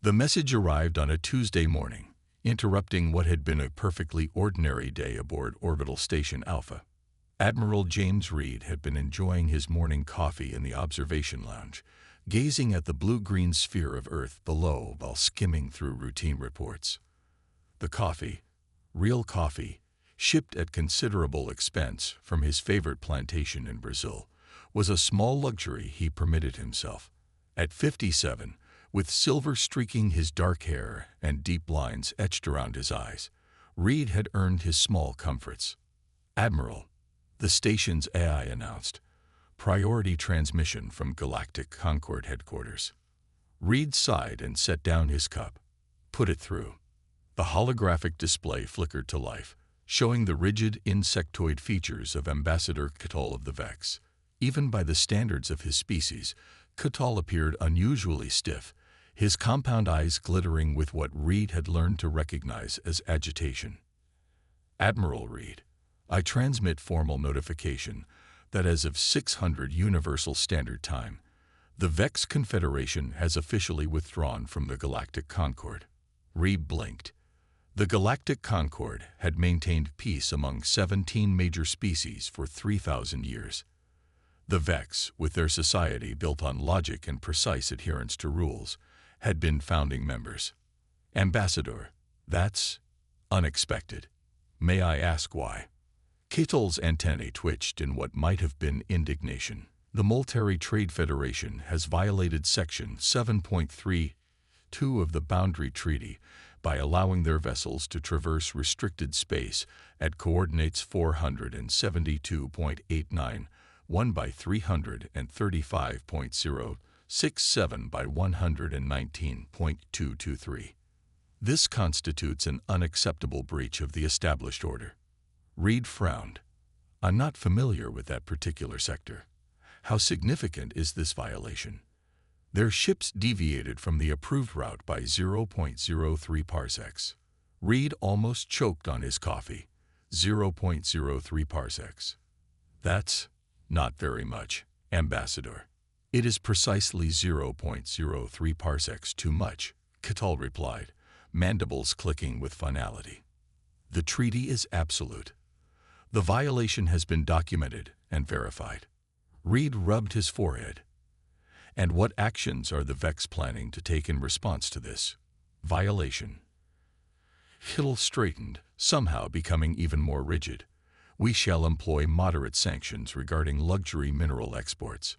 The message arrived on a Tuesday morning, interrupting what had been a perfectly ordinary day aboard Orbital Station Alpha. Admiral James Reed had been enjoying his morning coffee in the observation lounge, gazing at the blue-green sphere of Earth below while skimming through routine reports. The coffee, real coffee, shipped at considerable expense from his favorite plantation in Brazil, was a small luxury he permitted himself. At 57, with silver streaking his dark hair and deep lines etched around his eyes, Reed had earned his small comforts. "Admiral," the station's AI announced, "priority transmission from Galactic Concord headquarters." Reed sighed and set down his cup. "Put it through." The holographic display flickered to life, showing the rigid insectoid features of Ambassador Cattol of the Vex. Even by the standards of his species, Cattol appeared unusually stiff, his compound eyes glittering with what Reed had learned to recognize as agitation. "Admiral Reed, I transmit formal notification that as of 600 Universal Standard Time, the Vex Confederation has officially withdrawn from the Galactic Concord." Reed blinked. The Galactic Concord had maintained peace among 17 major species for 3,000 years. The Vex, with their society built on logic and precise adherence to rules, had been founding members. "Ambassador, that's unexpected. May I ask why?" Cattol's antennae twitched in what might have been indignation. "The Multary Trade Federation has violated Section 7.32 of the Boundary Treaty by allowing their vessels to traverse restricted space at coordinates 472.89, 1 by 335.067 by 119.223. This constitutes an unacceptable breach of the established order." Reed frowned. "I'm not familiar with that particular sector. How significant is this violation?" "Their ships deviated from the approved route by 0.03 parsecs. Reed almost choked on his coffee. 0.03 parsecs. "That's not very much, Ambassador." "It is precisely 0.03 parsecs too much," Cattol replied, mandibles clicking with finality. "The treaty is absolute. The violation has been documented and verified." Reed rubbed his forehead. "And what actions are the Vex planning to take in response to this violation?" Cattol straightened, somehow becoming even more rigid. "We shall employ moderate sanctions regarding luxury mineral exports."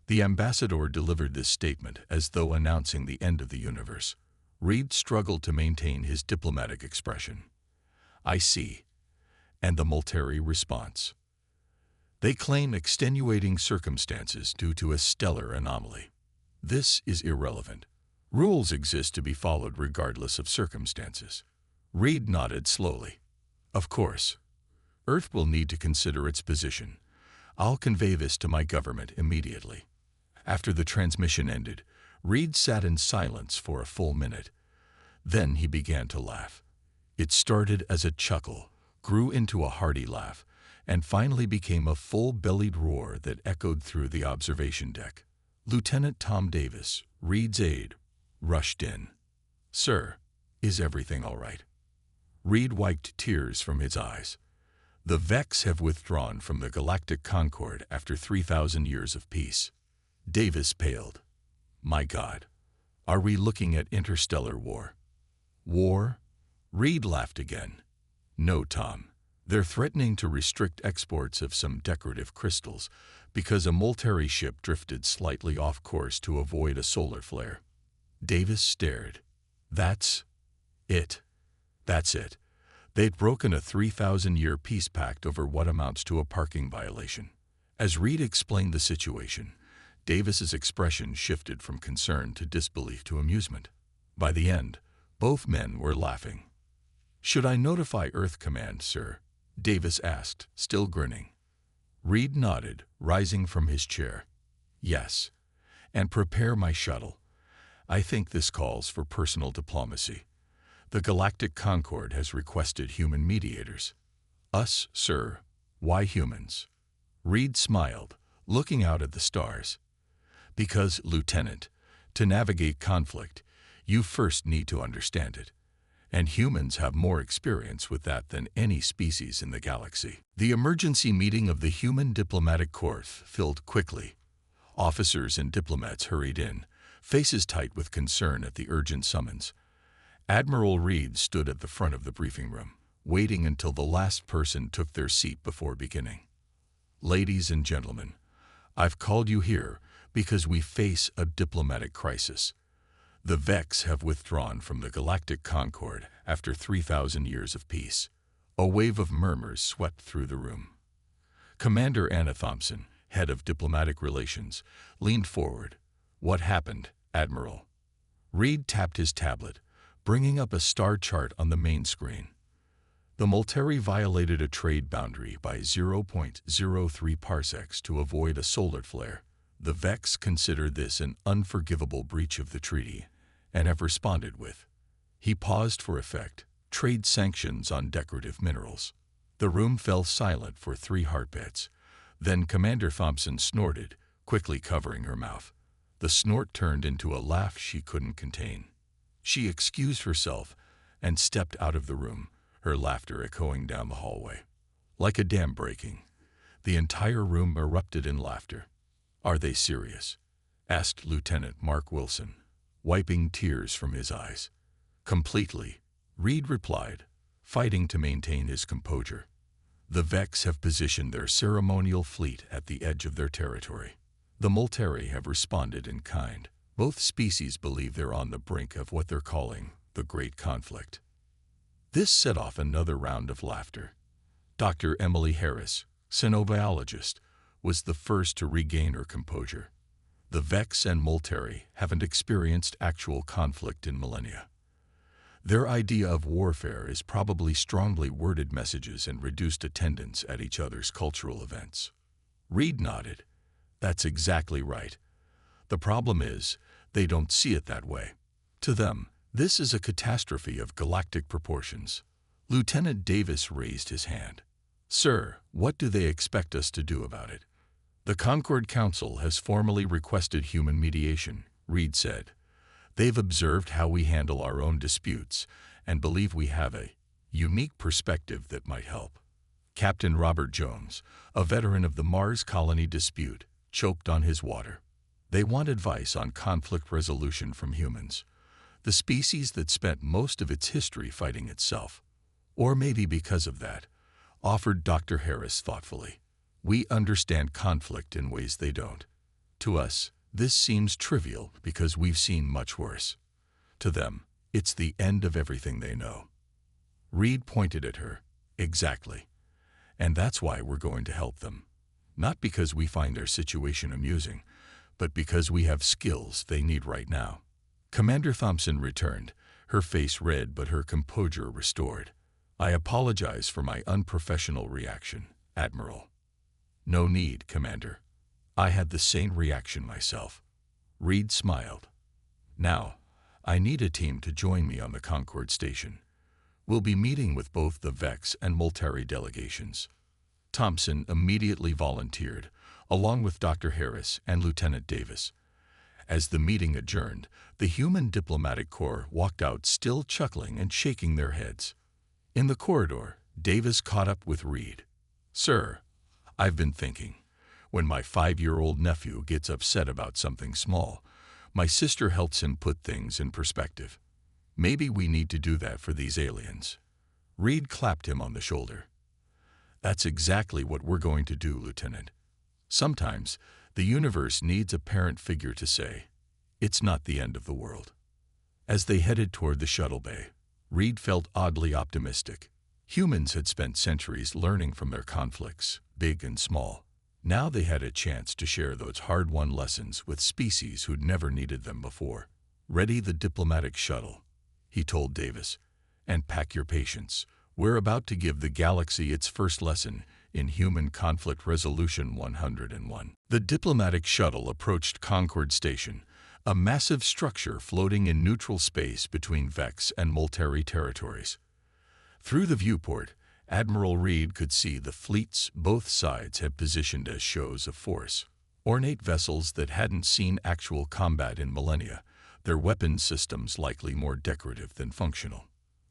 The ambassador delivered this statement as though announcing the end of the universe. Reed struggled to maintain his diplomatic expression. "I see." "And the Multary response?" "They claim extenuating circumstances due to a stellar anomaly." "This is irrelevant. Rules exist to be followed regardless of circumstances." Reed nodded slowly. "Of course. Earth will need to consider its position. I'll convey this to my government immediately." After the transmission ended, Reed sat in silence for a full minute. Then he began to laugh. It started as a chuckle, grew into a hearty laugh, and finally became a full-bellied roar that echoed through the observation deck. Lieutenant Tom Davis, Reed's aide, rushed in. "Sir, is everything all right?" Reed wiped tears from his eyes. "The Vex have withdrawn from the Galactic Concord after 3,000 years of peace." Davis paled. "My God, are we looking at interstellar war?" "War?" Reed laughed again. "No, Tom. They're threatening to restrict exports of some decorative crystals because a Multary ship drifted slightly off course to avoid a solar flare." Davis stared. "That's it. That's it. They'd broken a 3,000-year peace pact over what amounts to a parking violation." As Reed explained the situation, Davis's expression shifted from concern to disbelief to amusement. By the end, both men were laughing. "Should I notify Earth Command, sir?" Davis asked, still grinning. Reed nodded, rising from his chair. "Yes, and prepare my shuttle. I think this calls for personal diplomacy. The Galactic Concord has requested human mediators." "Us, sir? Why humans?" Reed smiled, looking out at the stars. "Because, Lieutenant, to navigate conflict, You first need to understand it. And humans have more experience with that than any species in the galaxy. The emergency meeting of the Human Diplomatic Corps filled quickly. Officers and diplomats hurried in, faces tight with concern at the urgent summons. Admiral Reed stood at the front of the briefing room, waiting until the last person took their seat before beginning. Ladies and gentlemen, I've called you here because we face a diplomatic crisis. The Vex have withdrawn from the Galactic Concord after 3,000 years of peace. A wave of murmurs swept through the room. Commander Anna Thompson, head of diplomatic relations, leaned forward. What happened, Admiral? Reed tapped his tablet, bringing up a star chart on the main screen. The Molteri violated a trade boundary by 0.03 parsecs to avoid a solar flare. The Vex consider this an unforgivable breach of the treaty and have responded with, he paused for effect, trade sanctions on decorative minerals. The room fell silent for 3 heartbeats. Then Commander Thompson snorted, quickly covering her mouth. The snort turned into a laugh she couldn't contain. She excused herself and stepped out of the room, her laughter echoing down the hallway. Like a dam breaking, the entire room erupted in laughter. Are they serious? Asked Lieutenant Mark Wilson, wiping tears from his eyes. Completely, Reed replied, fighting to maintain his composure. The Vex have positioned their ceremonial fleet at the edge of their territory. The Molteri have responded in kind. Both species believe they're on the brink of what they're calling the Great Conflict. This set off another round of laughter. Dr. Emily Harris, xenobiologist, was the first to regain her composure. The Vex and Molteri haven't experienced actual conflict in millennia. Their idea of warfare is probably strongly worded messages and reduced attendance at each other's cultural events. Reed nodded. That's exactly right. The problem is, they don't see it that way. To them, this is a catastrophe of galactic proportions. Lieutenant Davis raised his hand. Sir, what do they expect us to do about it? The Concord Council has formally requested human mediation, Reed said. They've observed how we handle our own disputes and believe we have a unique perspective that might help. Captain Robert Jones, a veteran of the Mars colony dispute, choked on his water. They want advice on conflict resolution from humans, the species that spent most of its history fighting itself. Or maybe because of that, offered Dr. Harris thoughtfully. We understand conflict in ways they don't. To us, this seems trivial because we've seen much worse. To them, it's the end of everything they know. Reed pointed at her. Exactly. And that's why we're going to help them. Not because we find their situation amusing, but because we have skills they need right now. Commander Thompson returned, her face red but her composure restored. I apologize for my unprofessional reaction, Admiral. No need, Commander. I had the same reaction myself. Reed smiled. Now, I need a team to join me on the Concord station. We'll be meeting with both the Vex and Molteri delegations. Thompson immediately volunteered, along with Dr. Harris and Lieutenant Davis. As the meeting adjourned, the Human Diplomatic Corps walked out still chuckling and shaking their heads. In the corridor, Davis caught up with Reed. Sir, I've been thinking. When my 5-year-old nephew gets upset about something small, my sister helps him put things in perspective. Maybe we need to do that for these aliens. Reed clapped him on the shoulder. That's exactly what we're going to do, Lieutenant. Sometimes, the universe needs a parent figure to say, it's not the end of the world. As they headed toward the shuttle bay, Reed felt oddly optimistic. Humans had spent centuries learning from their conflicts, big and small. Now they had a chance to share those hard-won lessons with species who'd never needed them before. Ready the diplomatic shuttle, he told Davis, and pack your patience. We're about to give the galaxy its first lesson in human conflict resolution 101. The diplomatic shuttle approached Concord Station, a massive structure floating in neutral space between Vex and Molteri territories. Through the viewport, Admiral Reed could see the fleets both sides had positioned as shows of force. Ornate vessels that hadn't seen actual combat in millennia, their weapon systems likely more decorative than functional.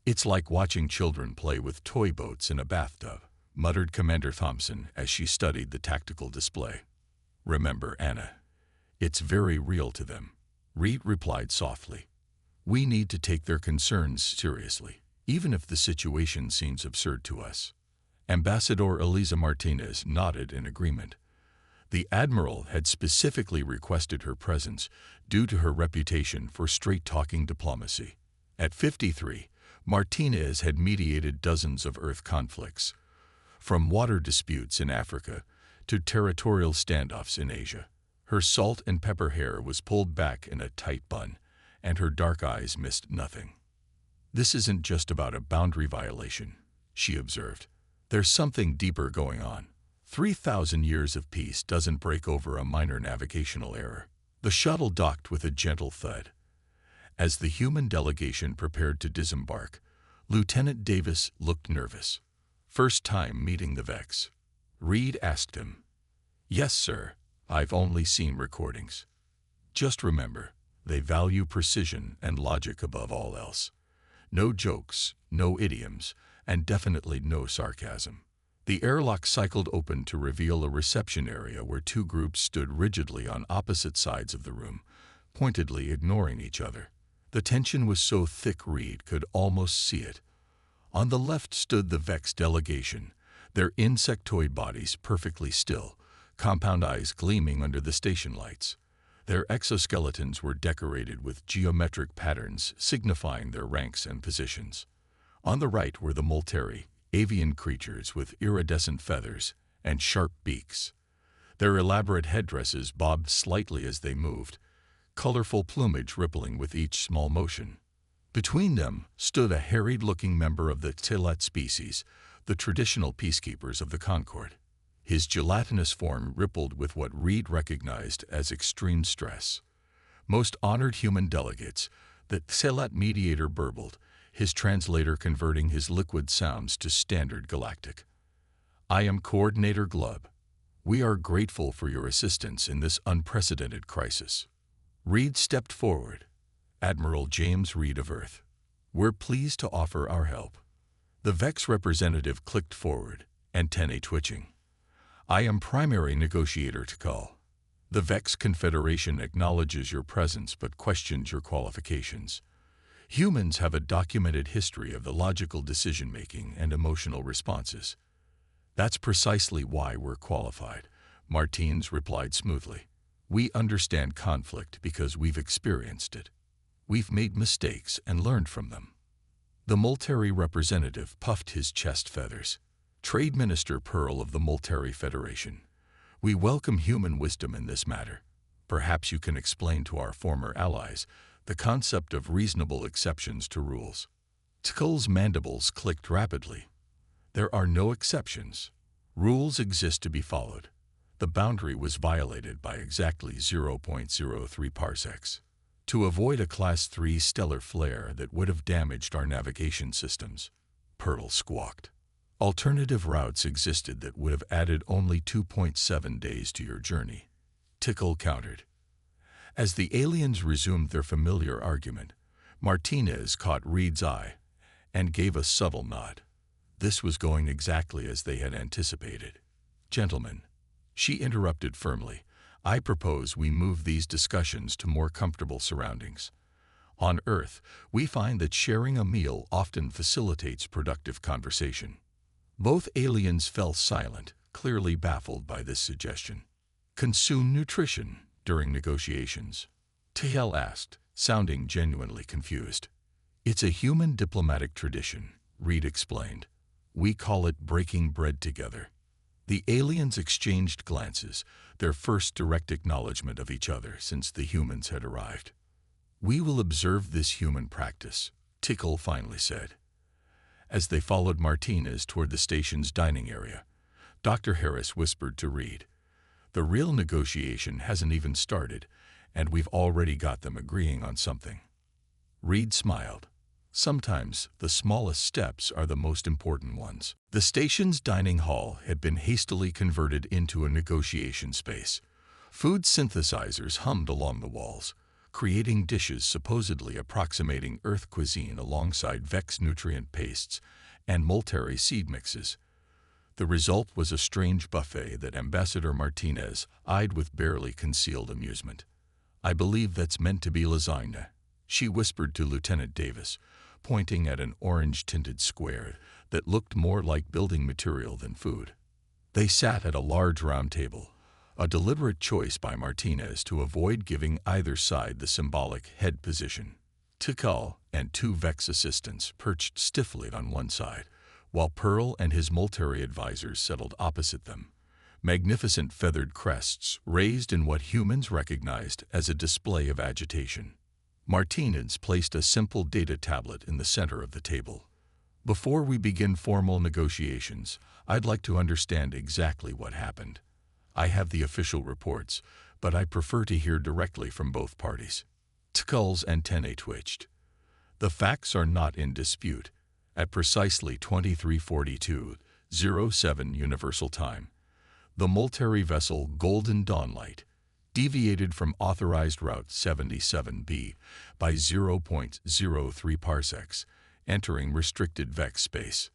"It's like watching children play with toy boats in a bathtub," muttered Commander Thompson as she studied the tactical display. "Remember, Anna, it's very real to them," Reed replied softly. "We need to take their concerns seriously, even if the situation seems absurd to us." Ambassador Eliza Martinez nodded in agreement. The Admiral had specifically requested her presence due to her reputation for straight-talking diplomacy. At 53, Martinez had mediated dozens of Earth conflicts, from water disputes in Africa to territorial standoffs in Asia. Her salt and pepper hair was pulled back in a tight bun, and her dark eyes missed nothing. "This isn't just about a boundary violation," she observed. "There's something deeper going on. 3,000 years of peace doesn't break over a minor navigational error." The shuttle docked with a gentle thud. As the human delegation prepared to disembark, Lieutenant Davis looked nervous. "First time meeting the Vex?" Reed asked him. "Yes, sir. I've only seen recordings." "Just remember, they value precision and logic above all else. No jokes, no idioms, and definitely no sarcasm." The airlock cycled open to reveal a reception area where two groups stood rigidly on opposite sides of the room, pointedly ignoring each other. The tension was so thick Reed could almost see it. On the left stood the Vex delegation, their insectoid bodies perfectly still, compound eyes gleaming under the station lights. Their exoskeletons were decorated with geometric patterns signifying their ranks and positions. On the right were the Molteri, avian creatures with iridescent feathers and sharp beaks. Their elaborate headdresses bobbed slightly as they moved, colorful plumage rippling with each small motion. Between them stood a harried-looking member of the Tselat species, the traditional peacekeepers of the Concord. His gelatinous form rippled with what Reed recognized as extreme stress. "Most honored human delegates," the Tselat mediator burbled, his translator converting his liquid sounds to standard galactic. "I am Coordinator Glub. We are grateful for your assistance in this unprecedented crisis." Reed stepped forward. "Admiral James Reed of Earth. We're pleased to offer our help." The Vex representative clicked forward, antennae twitching. "I am primary negotiator to call. The Vex Confederation acknowledges your presence but questions your qualifications. Humans have a documented history of the logical decision-making and emotional responses." "That's precisely why we're qualified," Martins replied smoothly. "We understand conflict because we've experienced it. We've made mistakes and learned from them." The Molteri representative puffed his chest feathers. "Trade Minister Pearl of the Molteri Federation. We welcome human wisdom in this matter. Perhaps you can explain to our former allies the concept of reasonable exceptions to rules." Tkull's mandibles clicked rapidly. "There are no exceptions. Rules exist to be followed. The boundary was violated by exactly 0.03 parsecs. To avoid a Class 3 stellar flare that would have damaged our navigation systems," Pearl squawked. "Alternative routes existed that would have added only 2.7 days to your journey," Tickle countered. As the aliens resumed their familiar argument, Martinez caught Reed's eye and gave a subtle nod. This was going exactly as they had anticipated. "Gentlemen," she interrupted firmly, "I propose we move these discussions to more comfortable surroundings. On Earth, we find that sharing a meal often facilitates productive conversation." Both aliens fell silent, clearly baffled by this suggestion. "Consume nutrition during negotiations?" Tehel asked, sounding genuinely confused. "It's a human diplomatic tradition," Reed explained. "We call it breaking bread together." The aliens exchanged glances, their first direct acknowledgement of each other since the humans had arrived. "We will observe this human practice," Tickle finally said. As they followed Martinez toward the station's dining area, Dr. Harris whispered to Reed, "The real negotiation hasn't even started, and we've already got them agreeing on something." Reed smiled. Sometimes the smallest steps are the most important ones. The station's dining hall had been hastily converted into a negotiation space. Food synthesizers hummed along the walls, creating dishes supposedly approximating Earth cuisine alongside Vex nutrient pastes and Molteri seed mixes. The result was a strange buffet that Ambassador Martinez eyed with barely concealed amusement. "I believe that's meant to be lasagna," she whispered to Lieutenant Davis, pointing at an orange-tinted square that looked more like building material than food. They sat at a large round table, a deliberate choice by Martinez to avoid giving either side the symbolic head position. Tikal and two Vex assistants perched stiffly on one side, while Pearl and his Molteri advisors settled opposite them, magnificent feathered crests raised in what humans recognized as a display of agitation. Martinez placed a simple data tablet in the center of the table. "Before we begin formal negotiations, I'd like to understand exactly what happened. I have the official reports, but I prefer to hear directly from both parties." Tikal's antennae twitched. "The facts are not in dispute. At precisely 23:42:07 Universal Time, the Molteri vessel Golden Dawnlight deviated from authorized route 77B by 0.03 parsecs, entering restricted Vex space."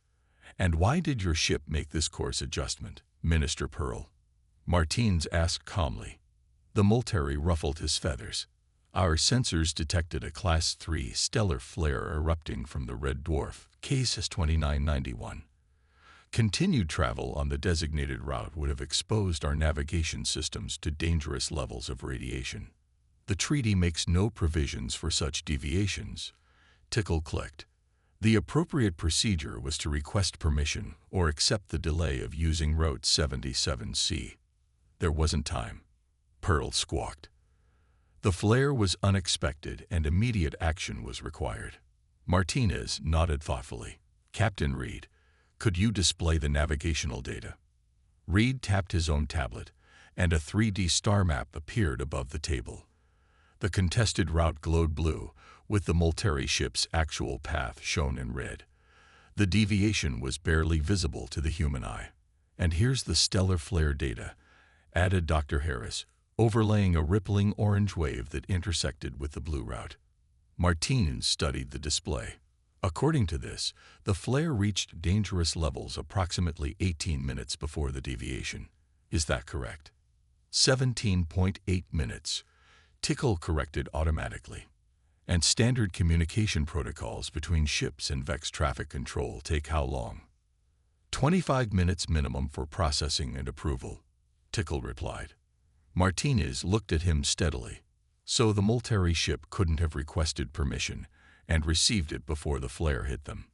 "And why did your ship make this course adjustment, Minister Pearl?" Martins asked calmly. The Molteri ruffled his feathers. "Our sensors detected a Class 3 stellar flare erupting from the red dwarf, Casus 2991. Continued travel on the designated route would have exposed our navigation systems to dangerous levels of radiation. The treaty makes no provisions for such deviations." Tikal clicked. "The appropriate procedure was to request permission or accept the delay of using Route 77C. There wasn't time." Pearl squawked. "The flare was unexpected and immediate action was required." Martinez nodded thoughtfully. "Captain Reed, could you display the navigational data?" Reed tapped his own tablet, and a 3D star map appeared above the table. The contested route glowed blue, with the Molteri ship's actual path shown in red. The deviation was barely visible to the human eye. "And here's the stellar flare data," added Dr. Harris, overlaying a rippling orange wave that intersected with the blue route. Martinez studied the display. "According to this, the flare reached dangerous levels approximately 18 minutes before the deviation. Is that correct?" 17.8 minutes. Tikal corrected automatically. "And standard communication protocols between ships and Vex traffic control take how long?" 25 minutes minimum for processing and approval," Tikal replied. Martinez looked at him steadily. "So the Molteri ship couldn't have requested permission and received it before the flare hit them."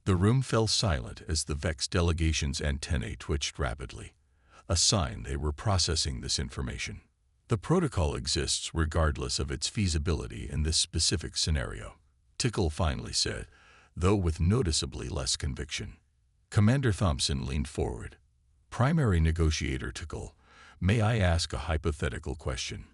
The room fell silent as the Vex delegation's antennae twitched rapidly, a sign they were processing this information. "The protocol exists regardless of its feasibility in this specific scenario," Tikal finally said, though with noticeably less conviction. Commander Thompson leaned forward. "Primary negotiator Tikal, may I ask a hypothetical question?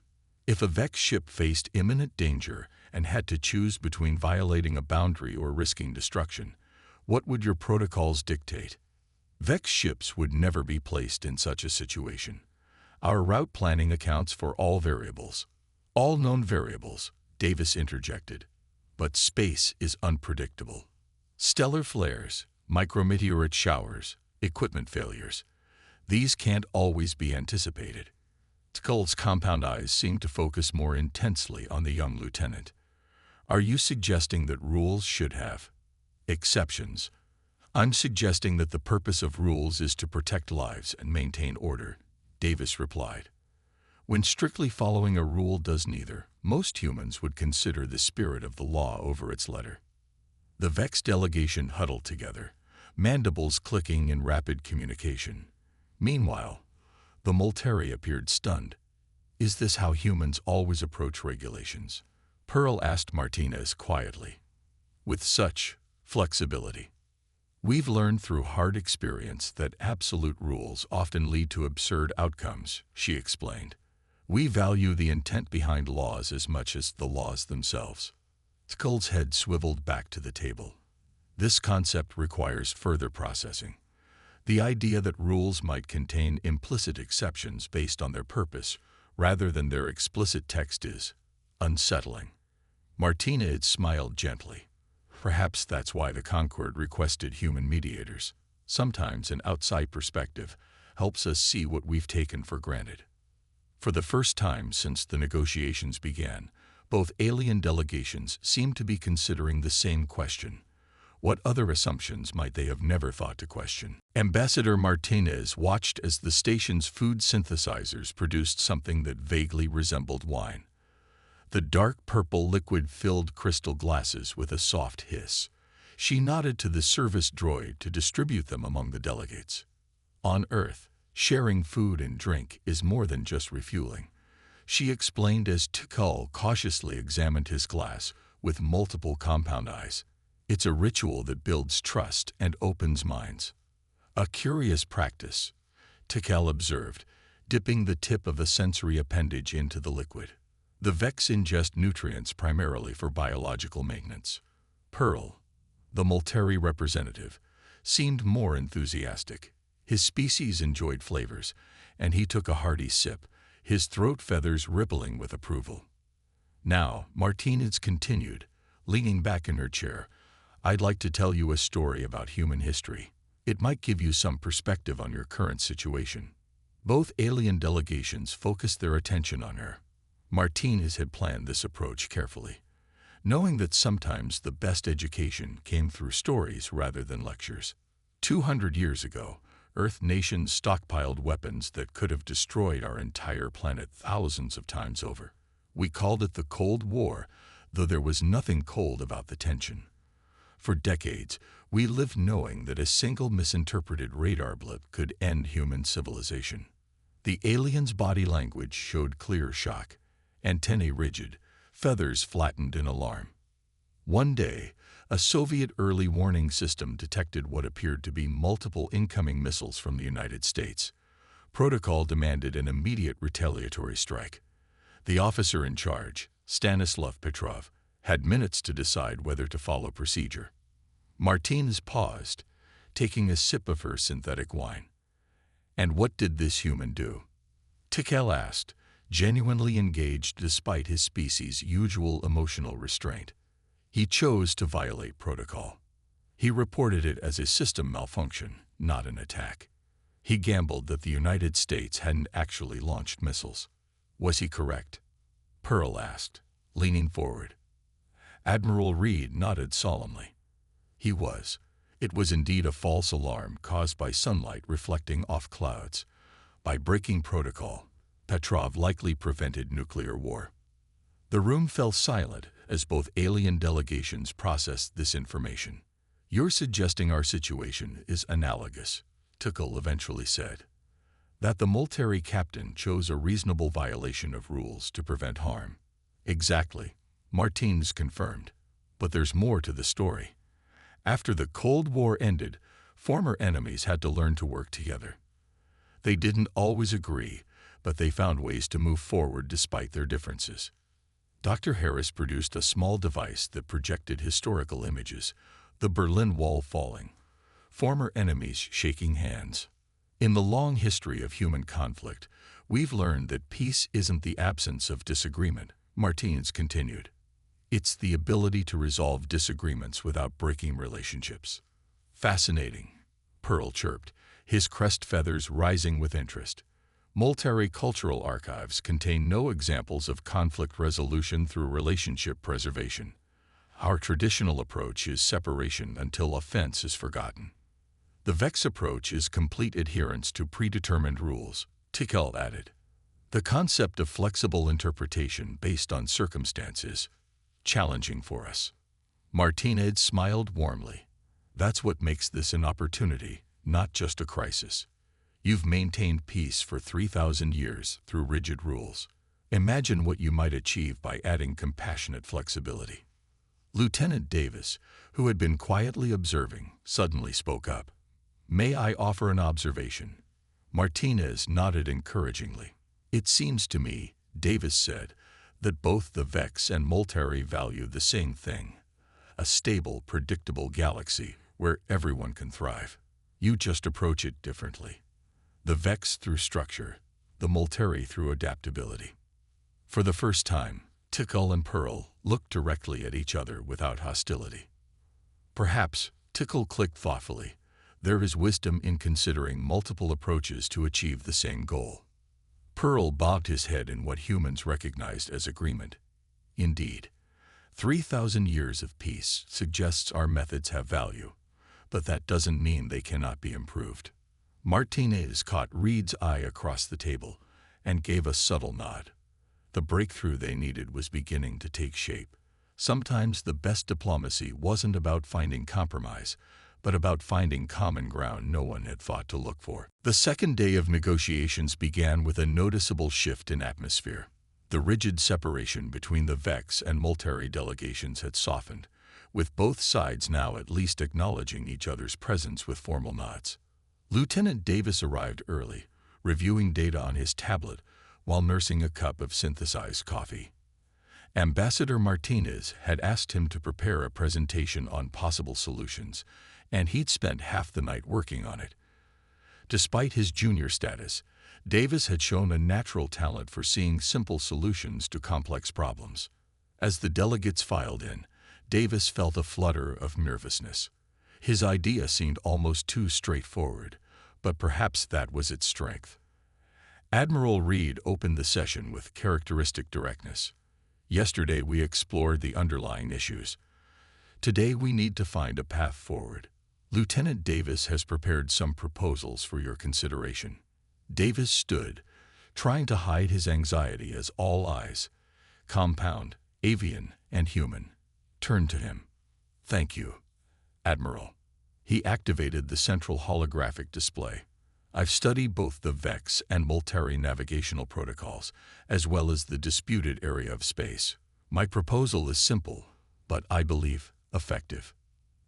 If a Vex ship faced imminent danger and had to choose between violating a boundary or risking destruction, what would your protocols dictate?" "Vex ships would never be placed in such a situation. Our route planning accounts for all variables." "All known variables," Davis interjected. "But space is unpredictable. Stellar flares, micrometeorite showers, equipment failures. These can't always be anticipated." Tikal's compound eyes seemed to focus more intensely on the young lieutenant. "Are you suggesting that rules should have exceptions?" "I'm suggesting that the purpose of rules is to protect lives and maintain order," Davis replied. "When strictly following a rule does neither, most humans would consider the spirit of the law over its letter." The Vex delegation huddled together, mandibles clicking in rapid communication. Meanwhile, the Molteri appeared stunned. "Is this how humans always approach regulations?" Pearl asked Martinez quietly. "With such flexibility. We've learned through hard experience that absolute rules often lead to absurd outcomes," she explained. "We value the intent behind laws as much as the laws themselves." Tikal's head swiveled back to the table. "This concept requires further processing. The idea that rules might contain implicit exceptions based on their purpose rather than their explicit text is unsettling. Martinez smiled gently. Perhaps that's why the Concord requested human mediators. Sometimes an outside perspective helps us see what we've taken for granted. For the first time since the negotiations began, both alien delegations seem to be considering the same question. What other assumptions might they have never thought to question? Ambassador Martinez watched as the station's food synthesizers produced something that vaguely resembled wine. The dark purple liquid filled crystal glasses with a soft hiss. She nodded to the service droid to distribute them among the delegates. On Earth, sharing food and drink is more than just refueling, she explained as Tikal cautiously examined his glass with multiple compound eyes. It's a ritual that builds trust and opens minds. A curious practice, Tikal observed, dipping the tip of a sensory appendage into the liquid. The Vex ingest nutrients primarily for biological maintenance. Pearl, the Molteri representative, seemed more enthusiastic. His species enjoyed flavors, and he took a hearty sip, his throat feathers rippling with approval. Now, Martinez continued, leaning back in her chair, I'd like to tell you a story about human history. It might give you some perspective on your current situation. Both alien delegations focused their attention on her. Martinez had planned this approach carefully, knowing that sometimes the best education came through stories rather than lectures. 200 years ago, Earth nations stockpiled weapons that could have destroyed our entire planet thousands of times over. We called it the Cold War, though there was nothing cold about the tension. For decades, we lived knowing that a single misinterpreted radar blip could end human civilization. The aliens' body language showed clear shock, antennae rigid, feathers flattened in alarm. One day, a Soviet early warning system detected what appeared to be multiple incoming missiles from the United States. Protocol demanded an immediate retaliatory strike. The officer in charge, Stanislav Petrov, had minutes to decide whether to follow procedure. Martinez paused, taking a sip of her synthetic wine. And what did this human do? Tikal asked, genuinely engaged despite his species' usual emotional restraint. He chose to violate protocol. He reported it as a system malfunction, not an attack. He gambled that the United States hadn't actually launched missiles. Was he correct? Pearl asked, leaning forward. Admiral Reed nodded solemnly. He was. It was indeed a false alarm caused by sunlight reflecting off clouds. By breaking protocol, Petrov likely prevented nuclear war. The room fell silent as both alien delegations processed this information. You're suggesting our situation is analogous, Tikal eventually said. That the Molteri captain chose a reasonable violation of rules to prevent harm. Exactly, Martinez confirmed. But there's more to the story. After the Cold War ended, former enemies had to learn to work together. They didn't always agree, but they found ways to move forward despite their differences. Dr. Harris produced a small device that projected historical images, the Berlin Wall falling, former enemies shaking hands. In the long history of human conflict, we've learned that peace isn't the absence of disagreement, Martinez continued. It's the ability to resolve disagreements without breaking relationships. Fascinating, Pearl chirped, his crest feathers rising with interest. Molteri cultural archives contain no examples of conflict resolution through relationship preservation. Our traditional approach is separation until offense is forgotten. The Vex approach is complete adherence to predetermined rules, Tikal added. The concept of flexible interpretation based on circumstances, challenging for us. Martinez smiled warmly. That's what makes this an opportunity, not just a crisis. You've maintained peace for 3,000 years through rigid rules. Imagine what you might achieve by adding compassionate flexibility. Lieutenant Davis, who had been quietly observing, suddenly spoke up. May I offer an observation? Martinez nodded encouragingly. It seems to me, Davis said, that both the Vex and Molteri value the same thing. A stable, predictable galaxy where everyone can thrive. You just approach it differently. The Vex through structure, the Molteri through adaptability. For the first time, Tickle and Pearl looked directly at each other without hostility. Perhaps, Tickle clicked thoughtfully, there is wisdom in considering multiple approaches to achieve the same goal. Pearl bobbed his head in what humans recognized as agreement. Indeed, 3,000 years of peace suggests our methods have value, but that doesn't mean they cannot be improved. Martinez caught Reed's eye across the table and gave a subtle nod. The breakthrough they needed was beginning to take shape. Sometimes the best diplomacy wasn't about finding compromise, but about finding common ground no one had thought to look for. The second day of negotiations began with a noticeable shift in atmosphere. The rigid separation between the Vex and Multari delegations had softened, with both sides now at least acknowledging each other's presence with formal nods. Lieutenant Davis arrived early, reviewing data on his tablet while nursing a cup of synthesized coffee. Ambassador Martinez had asked him to prepare a presentation on possible solutions, and he'd spent half the night working on it. Despite his junior status, Davis had shown a natural talent for seeing simple solutions to complex problems. As the delegates filed in, Davis felt a flutter of nervousness. His idea seemed almost too straightforward, but perhaps that was its strength. Admiral Reed opened the session with characteristic directness. Yesterday we explored the underlying issues. Today we need to find a path forward. Lieutenant Davis has prepared some proposals for your consideration. Davis stood, trying to hide his anxiety as all eyes, compound, avian, and human, turned to him. Thank you, Admiral. He activated the central holographic display. I've studied both the Vex and Multari navigational protocols, as well as the disputed area of space. My proposal is simple, but I believe effective.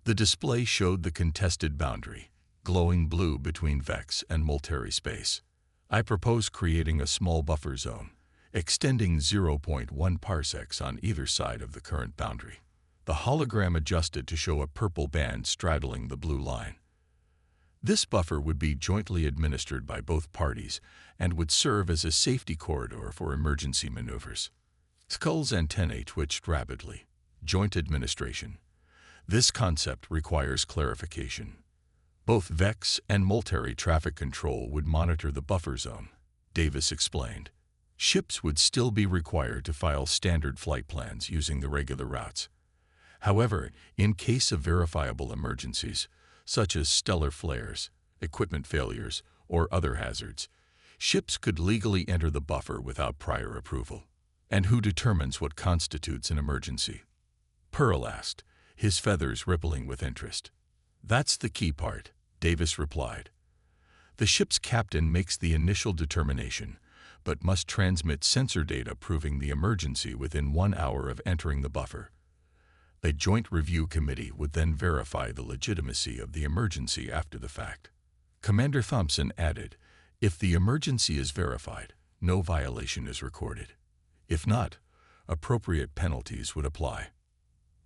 The display showed the contested boundary, glowing blue between Vex and Multari space. I propose creating a small buffer zone, extending 0.1 parsecs on either side of the current boundary. The hologram adjusted to show a purple band straddling the blue line. This buffer would be jointly administered by both parties and would serve as a safety corridor for emergency maneuvers. Skull's antennae twitched rapidly. Joint administration. This concept requires clarification. Both Vex and Multari traffic control would monitor the buffer zone, Davis explained. Ships would still be required to file standard flight plans using the regular routes. However, in case of verifiable emergencies, such as stellar flares, equipment failures, or other hazards, ships could legally enter the buffer without prior approval. And who determines what constitutes an emergency? Pearl asked, his feathers rippling with interest. That's the key part, Davis replied. The ship's captain makes the initial determination, but must transmit sensor data proving the emergency within 1 hour of entering the buffer. A joint review committee would then verify the legitimacy of the emergency after the fact. Commander Thompson added, if the emergency is verified, no violation is recorded. If not, appropriate penalties would apply.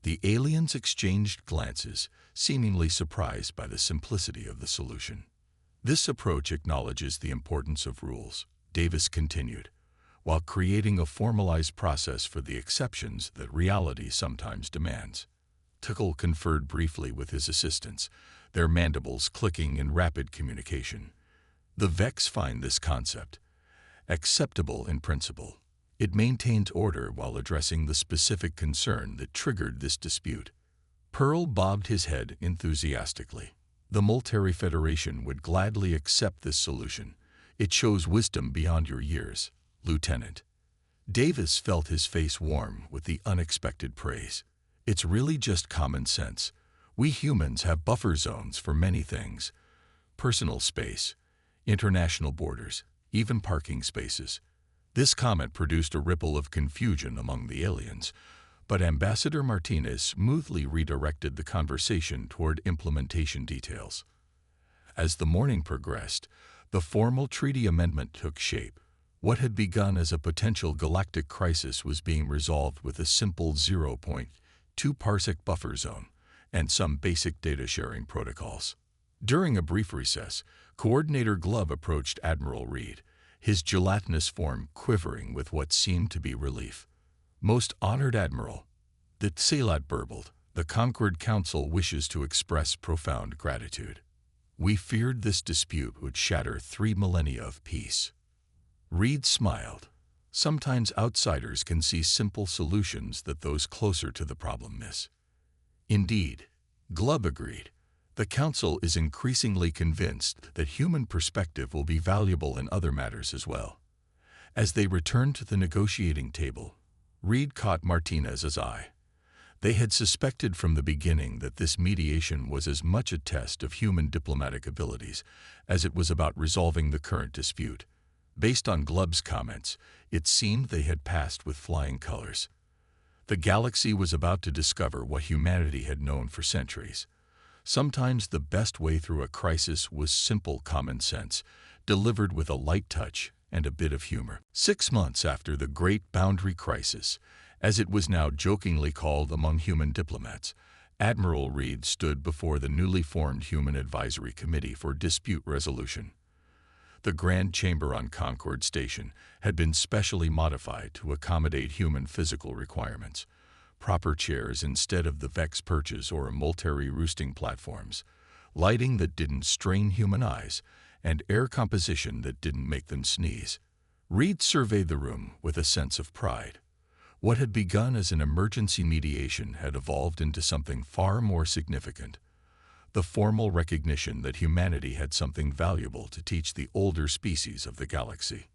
The aliens exchanged glances, seemingly surprised by the simplicity of the solution. This approach acknowledges the importance of rules, Davis continued, while creating a formalized process for the exceptions that reality sometimes demands. Tickle conferred briefly with his assistants, their mandibles clicking in rapid communication. The Vex find this concept acceptable in principle. It maintains order while addressing the specific concern that triggered this dispute. Pearl bobbed his head enthusiastically. The Multari Federation would gladly accept this solution. It shows wisdom beyond your years, Lieutenant. Davis felt his face warm with the unexpected praise. It's really just common sense. We humans have buffer zones for many things. Personal space, international borders, even parking spaces. This comment produced a ripple of confusion among the aliens, but Ambassador Martinez smoothly redirected the conversation toward implementation details. As the morning progressed, the formal treaty amendment took shape. What had begun as a potential galactic crisis was being resolved with a simple 0.2 parsec buffer zone and some basic data sharing protocols. During a brief recess, Coordinator Glove approached Admiral Reed, his gelatinous form quivering with what seemed to be relief. Most honored Admiral, the Tselat burbled, the Concord Council wishes to express profound gratitude. We feared this dispute would shatter 3 millennia of peace. Reed smiled. Sometimes outsiders can see simple solutions that those closer to the problem miss. Indeed, Glubb agreed. The Council is increasingly convinced that human perspective will be valuable in other matters as well. As they returned to the negotiating table, Reed caught Martinez's eye. They had suspected from the beginning that this mediation was as much a test of human diplomatic abilities as it was about resolving the current dispute. Based on Glubb's comments, it seemed they had passed with flying colors. The galaxy was about to discover what humanity had known for centuries. Sometimes the best way through a crisis was simple common sense, delivered with a light touch and a bit of humor. 6 months after the Great Boundary Crisis, as it was now jokingly called among human diplomats, Admiral Reed stood before the newly formed Human Advisory Committee for Dispute Resolution. The Grand Chamber on Concord Station had been specially modified to accommodate human physical requirements. Proper chairs instead of the Vex perches or Molteri roosting platforms, lighting that didn't strain human eyes, and air composition that didn't make them sneeze. Reed surveyed the room with a sense of pride. What had begun as an emergency mediation had evolved into something far more significant: the formal recognition that humanity had something valuable to teach the older species of the galaxy.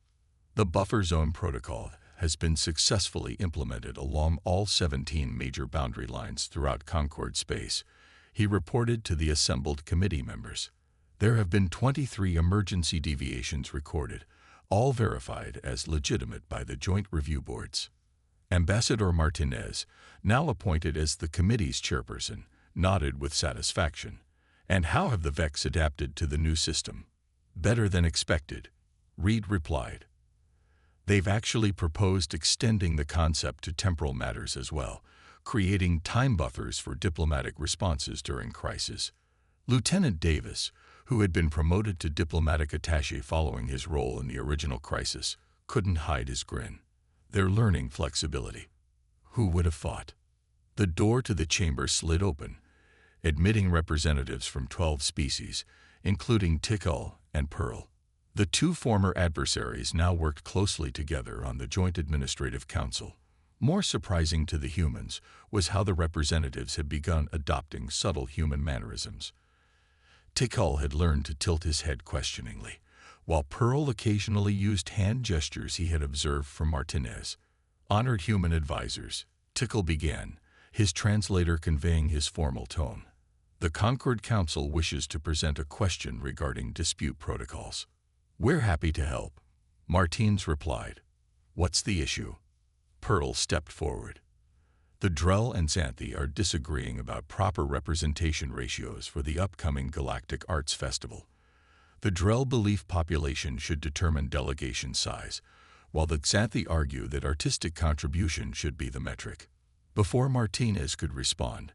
The buffer zone protocol has been successfully implemented along all 17 major boundary lines throughout Concord space, he reported to the assembled committee members. There have been 23 emergency deviations recorded, all verified as legitimate by the Joint Review Boards. Ambassador Martinez, now appointed as the committee's chairperson, nodded with satisfaction. And how have the Vex adapted to the new system? Better than expected, Reed replied. They've actually proposed extending the concept to temporal matters as well, creating time buffers for diplomatic responses during crisis. Lieutenant Davis, who had been promoted to diplomatic attaché following his role in the original crisis, couldn't hide his grin. They're learning flexibility. Who would have thought? The door to the chamber slid open, admitting representatives from 12 species, including Tikal and Pearl. The 2 former adversaries now worked closely together on the Joint Administrative Council. More surprising to the humans was how the representatives had begun adopting subtle human mannerisms. Tikal had learned to tilt his head questioningly, while Pearl occasionally used hand gestures he had observed from Martinez. Honored human advisors, Tikal began, his translator conveying his formal tone. The Concord Council wishes to present a question regarding dispute protocols. We're happy to help, Martins replied. What's the issue? Pearl stepped forward. The Drell and Xanthi are disagreeing about proper representation ratios for the upcoming Galactic Arts Festival. The Drell belief population should determine delegation size, while the Xanthi argue that artistic contribution should be the metric. Before Martinez could respond,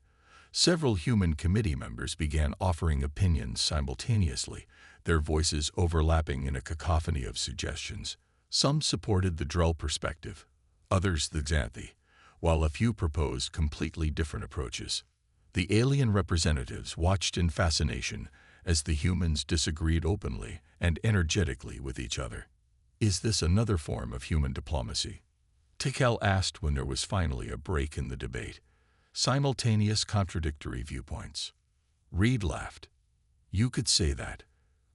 several human committee members began offering opinions simultaneously, their voices overlapping in a cacophony of suggestions. Some supported the Drell perspective, others the Xanthi, while a few proposed completely different approaches. The alien representatives watched in fascination as the humans disagreed openly and energetically with each other. Is this another form of human diplomacy? Tikal asked when there was finally a break in the debate. Simultaneous contradictory viewpoints. Reed laughed. You could say that.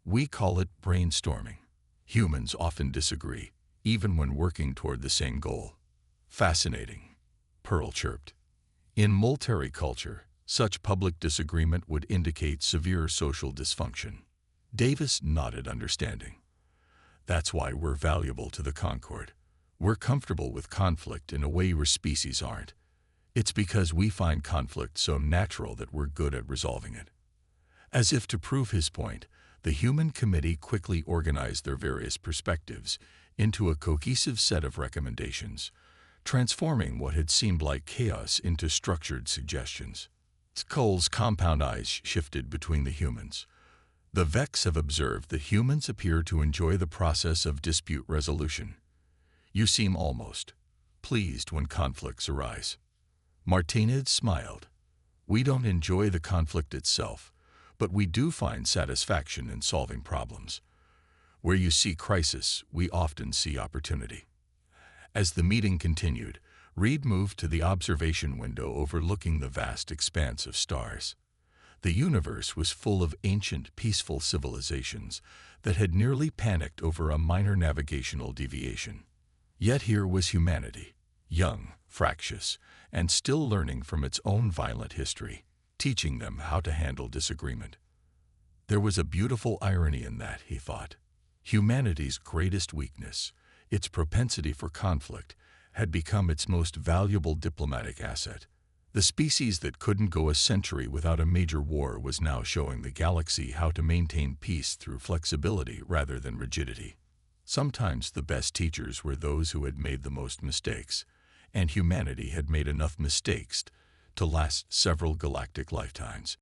We call it brainstorming. Humans often disagree, even when working toward the same goal. Fascinating, Pearl chirped. In Molteri culture, such public disagreement would indicate severe social dysfunction. Davis nodded understanding. That's why we're valuable to the Concord. We're comfortable with conflict in a way your species aren't. It's because we find conflict so natural that we're good at resolving it. As if to prove his point, the Human Committee quickly organized their various perspectives into a cohesive set of recommendations, transforming what had seemed like chaos into structured suggestions. Cole's compound eyes shifted between the humans. The Vex have observed that humans appear to enjoy the process of dispute resolution. You seem almost pleased when conflicts arise. Martinez smiled. We don't enjoy the conflict itself, but we do find satisfaction in solving problems. Where you see crisis, we often see opportunity. As the meeting continued, Reed moved to the observation window overlooking the vast expanse of stars. The universe was full of ancient, peaceful civilizations that had nearly panicked over a minor navigational deviation. Yet here was humanity, young, fractious, and still learning from its own violent history, teaching them how to handle disagreement. There was a beautiful irony in that, he thought. Humanity's greatest weakness, its propensity for conflict, had become its most valuable diplomatic asset. The species that couldn't go a century without a major war was now showing the galaxy how to maintain peace through flexibility rather than rigidity. Sometimes the best teachers were those who had made the most mistakes, and humanity had made enough mistakes to last several galactic lifetimes.